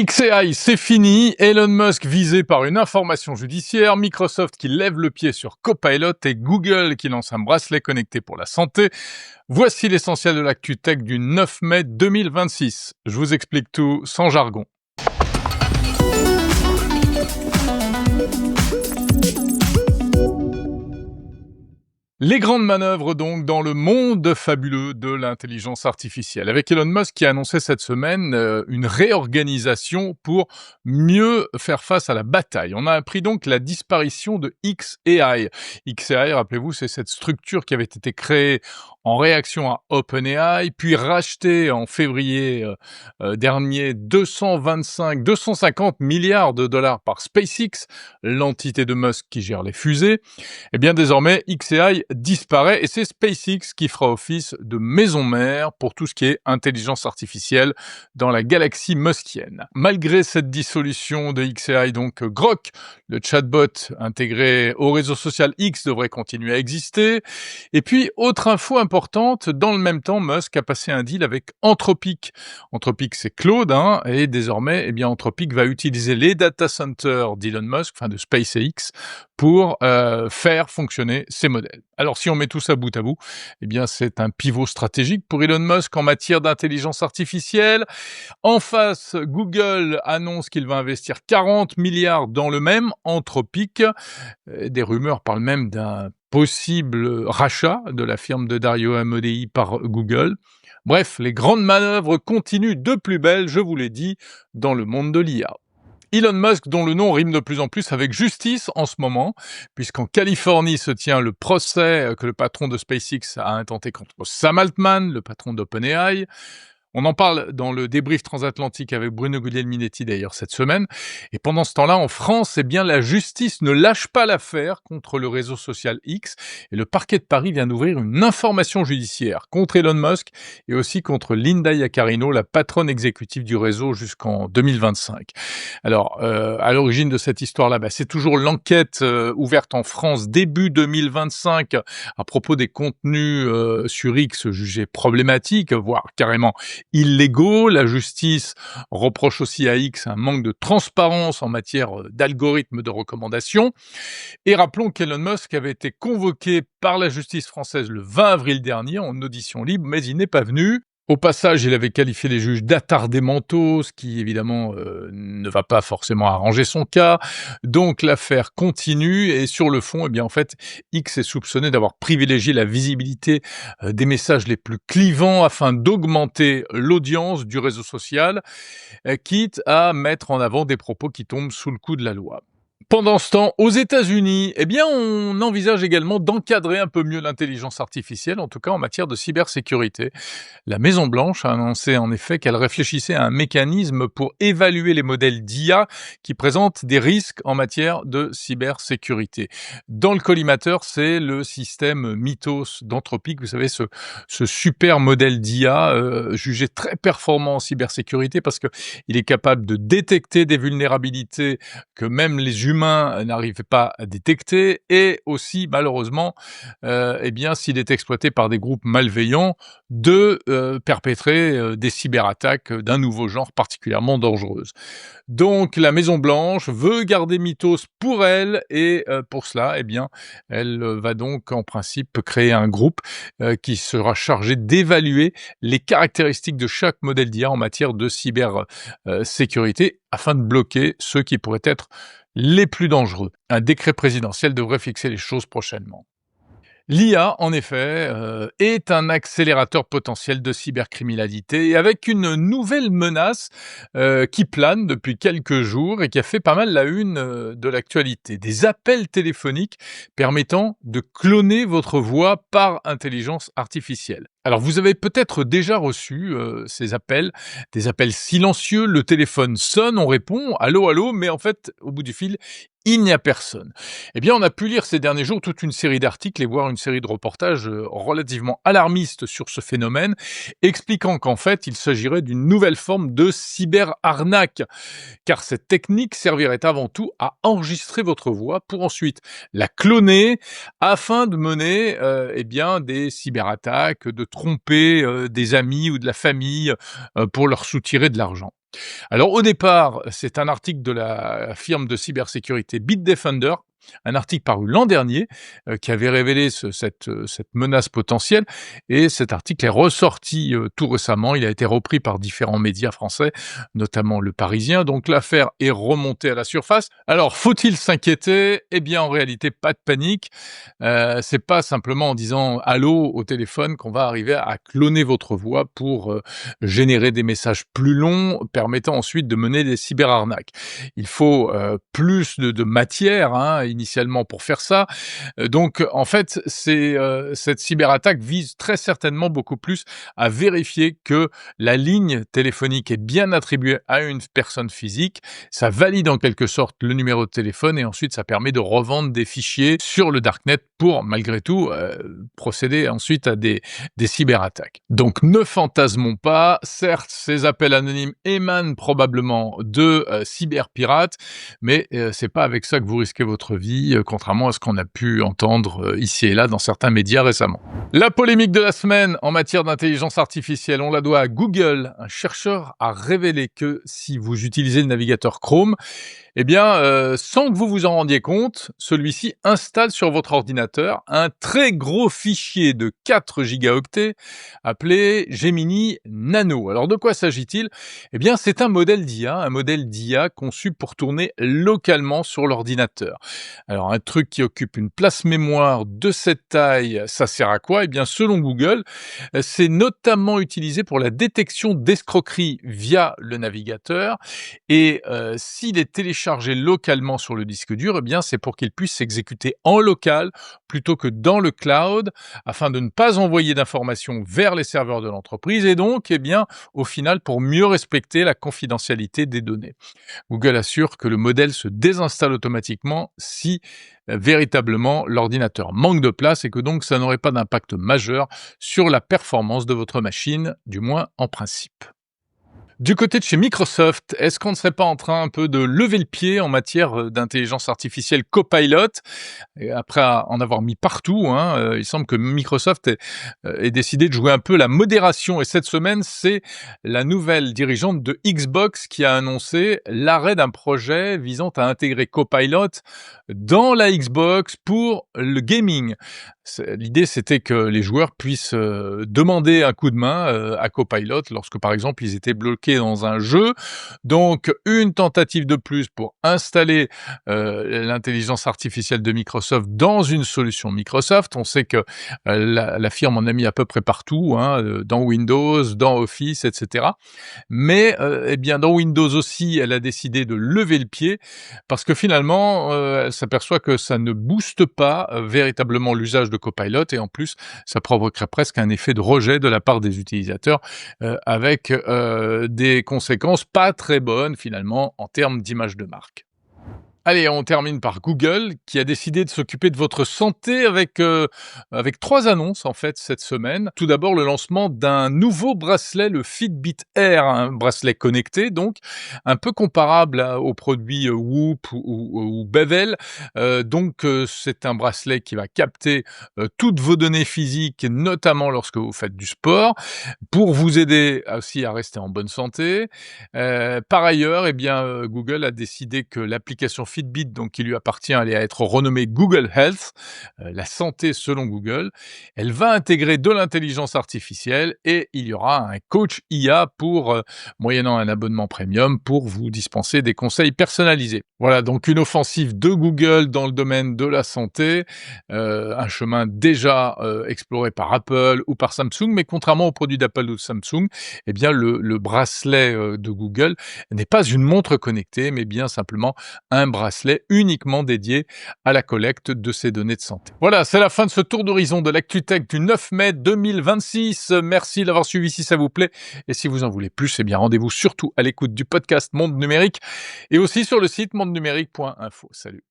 XAI, c'est fini. Elon Musk visé par une information judiciaire, Microsoft qui lève le pied sur Copilot et Google qui lance un bracelet connecté pour la santé. Voici l'essentiel de l'actu tech du 9 mai 2026. Je vous explique tout sans jargon. Les grandes manœuvres donc dans le monde fabuleux de l'intelligence artificielle. Avec Elon Musk qui a annoncé cette semaine une réorganisation pour mieux faire face à la bataille. On a appris donc la disparition de XAI. XAI, rappelez-vous, c'est cette structure qui avait été créée en réaction à OpenAI, puis rachetée en février dernier 250 milliards de dollars par SpaceX, l'entité de Musk qui gère les fusées. Eh bien désormais, XAI disparaît et c'est SpaceX qui fera office de maison mère pour tout ce qui est intelligence artificielle dans la galaxie muskienne. Malgré cette dissolution de XAI, donc Grok, le chatbot intégré au réseau social X, devrait continuer à exister. Et puis, autre info importante, dans le même temps, Musk a passé un deal avec Anthropic. Anthropic, c'est Claude, et désormais, eh bien, Anthropic va utiliser les data centers d'Elon Musk, enfin de SpaceX, pour faire fonctionner ces modèles. Alors si on met tout ça bout à bout, eh bien c'est un pivot stratégique pour Elon Musk en matière d'intelligence artificielle. En face, Google annonce qu'il va investir 40 milliards dans le même Anthropic. Des rumeurs parlent même d'un possible rachat de la firme de Dario Amodei par Google. Bref, les grandes manœuvres continuent de plus belle, je vous l'ai dit, dans le monde de l'IA. Elon Musk, dont le nom rime de plus en plus avec justice en ce moment, puisqu'en Californie se tient le procès que le patron de SpaceX a intenté contre Sam Altman, le patron d'OpenAI. On en parle dans le débrief transatlantique avec Bruno Guglielminetti d'ailleurs cette semaine. Et pendant ce temps-là, en France, eh bien, la justice ne lâche pas l'affaire contre le réseau social X. Et le parquet de Paris vient d'ouvrir une information judiciaire contre Elon Musk et aussi contre Linda Yaccarino, la patronne exécutive du réseau jusqu'en 2025. Alors, à l'origine de cette histoire-là, c'est toujours l'enquête ouverte en France début 2025 à propos des contenus sur X jugés problématiques, voire carrément illégaux. La justice reproche aussi à X un manque de transparence en matière d'algorithmes de recommandation. Et rappelons qu'Elon Musk avait été convoqué par la justice française le 20 avril dernier en audition libre, mais il n'est pas venu. Au passage, il avait qualifié les juges d'attardés mentaux, ce qui évidemment ne va pas forcément arranger son cas. Donc l'affaire continue et sur le fond, eh bien en fait, X est soupçonné d'avoir privilégié la visibilité des messages les plus clivants afin d'augmenter l'audience du réseau social, quitte à mettre en avant des propos qui tombent sous le coup de la loi. Pendant ce temps, aux États-Unis, eh bien, on envisage également d'encadrer un peu mieux l'intelligence artificielle, en tout cas en matière de cybersécurité. La Maison-Blanche a annoncé en effet qu'elle réfléchissait à un mécanisme pour évaluer les modèles d'IA qui présentent des risques en matière de cybersécurité. Dans le collimateur, c'est le système Mythos d'Anthropic, vous savez, ce super modèle d'IA jugé très performant en cybersécurité parce que il est capable de détecter des vulnérabilités que même les humains n'arrivaient pas à détecter et aussi malheureusement, eh bien s'il est exploité par des groupes malveillants, de perpétrer des cyberattaques d'un nouveau genre particulièrement dangereuses. Donc la Maison-Blanche veut garder Mythos pour elle et pour cela, eh bien, elle va donc en principe créer un groupe qui sera chargé d'évaluer les caractéristiques de chaque modèle d'IA en matière de cybersécurité afin de bloquer ceux qui pourraient être les plus dangereux. Un décret présidentiel devrait fixer les choses prochainement. L'IA, en effet, est un accélérateur potentiel de cybercriminalité et avec une nouvelle menace qui plane depuis quelques jours et qui a fait pas mal la une de l'actualité. Des appels téléphoniques permettant de cloner votre voix par intelligence artificielle. Alors vous avez peut-être déjà reçu ces appels, des appels silencieux, le téléphone sonne, on répond « Allô, allô », mais en fait, au bout du fil, il n'y a personne. Eh bien, on a pu lire ces derniers jours toute une série d'articles et voir une série de reportages relativement alarmistes sur ce phénomène, expliquant qu'en fait, il s'agirait d'une nouvelle forme de cyberarnaque, car cette technique servirait avant tout à enregistrer votre voix pour ensuite la cloner afin de mener eh bien, des cyberattaques, de tromper des amis ou de la famille pour leur soutirer de l'argent. Alors au départ, c'est un article de la firme de cybersécurité Bitdefender, un article paru l'an dernier, qui avait révélé cette menace potentielle, et cet article est ressorti, tout récemment. Il a été repris par différents médias français, notamment Le Parisien, donc l'affaire est remontée à la surface. Alors faut-il s'inquiéter? Eh bien en réalité pas de panique, c'est pas simplement en disant «allô» au téléphone qu'on va arriver à cloner votre voix pour, générer des messages plus longs, permettant ensuite de mener des cyberarnaques. Il faut, plus de matière, hein, initialement pour faire ça. Donc en fait, cette cyberattaque vise très certainement beaucoup plus à vérifier que la ligne téléphonique est bien attribuée à une personne physique. Ça valide en quelque sorte le numéro de téléphone et ensuite ça permet de revendre des fichiers sur le darknet pour malgré tout, procéder ensuite à des cyberattaques. Donc ne fantasmons pas, certes ces appels anonymes émanent probablement de, cyberpirates, mais c'est pas avec ça que vous risquez votre vie, contrairement à ce qu'on a pu entendre, ici et là dans certains médias récemment. La polémique de la semaine en matière d'intelligence artificielle, on la doit à Google. Un chercheur a révélé que si vous utilisez le navigateur Chrome, eh bien, sans que vous vous en rendiez compte, celui-ci installe sur votre ordinateur un très gros fichier de 4 gigaoctets appelé Gemini Nano. Alors de quoi s'agit-il? Eh bien, c'est un modèle d'IA conçu pour tourner localement sur l'ordinateur. Alors un truc qui occupe une place mémoire de cette taille, ça sert à quoi? Eh bien, selon Google, c'est notamment utilisé pour la détection d'escroqueries via le navigateur et s'il est téléchargé localement sur le disque dur, eh bien, c'est pour qu'il puisse s'exécuter en local plutôt que dans le cloud, afin de ne pas envoyer d'informations vers les serveurs de l'entreprise et donc, eh bien, au final, pour mieux respecter la confidentialité des données. Google assure que le modèle se désinstalle automatiquement si véritablement l'ordinateur manque de place et que donc ça n'aurait pas d'impact majeur sur la performance de votre machine, du moins en principe. Du côté de chez Microsoft, est-ce qu'on ne serait pas en train un peu de lever le pied en matière d'intelligence artificielle Copilot? Et après en avoir mis partout, hein, il semble que Microsoft ait décidé de jouer un peu la modération. Et cette semaine, c'est la nouvelle dirigeante de Xbox qui a annoncé l'arrêt d'un projet visant à intégrer Copilot dans la Xbox pour le gaming. L'idée, c'était que les joueurs puissent demander un coup de main à Copilot lorsque, par exemple, ils étaient bloqués dans un jeu. Donc, une tentative de plus pour installer l'intelligence artificielle de Microsoft dans une solution Microsoft. On sait que la firme en a mis à peu près partout, hein, dans Windows, dans Office, etc. Mais, eh bien, dans Windows aussi, elle a décidé de lever le pied parce que finalement, elle s'aperçoit que ça ne booste pas véritablement l'usage de Copilot et en plus, ça provoquerait presque un effet de rejet de la part des utilisateurs avec des conséquences pas très bonnes finalement en termes d'image de marque. Allez, on termine par Google, qui a décidé de s'occuper de votre santé avec 3 annonces, en fait, cette semaine. Tout d'abord, le lancement d'un nouveau bracelet, le Fitbit Air, un bracelet connecté, donc, un peu comparable aux produits Whoop ou Bevel. C'est un bracelet qui va capter toutes vos données physiques, notamment lorsque vous faites du sport, pour vous aider aussi à rester en bonne santé. Par ailleurs, eh bien, Google a décidé que l'application Fitbit, donc qui lui appartient, allait être renommée Google Health, la santé selon Google. Elle va intégrer de l'intelligence artificielle et il y aura un coach IA pour, moyennant un abonnement premium, pour vous dispenser des conseils personnalisés. Voilà, donc une offensive de Google dans le domaine de la santé, un chemin déjà exploré par Apple ou par Samsung, mais contrairement aux produits d'Apple ou de Samsung, eh bien le bracelet de Google n'est pas une montre connectée, mais bien simplement un bracelet uniquement dédié à la collecte de ces données de santé. Voilà, c'est la fin de ce tour d'horizon de l'ActuTech du 9 mai 2026. Merci d'avoir suivi si ça vous plaît. Et si vous en voulez plus, eh bien rendez-vous surtout à l'écoute du podcast Monde Numérique et aussi sur le site mondenumérique.info. Salut.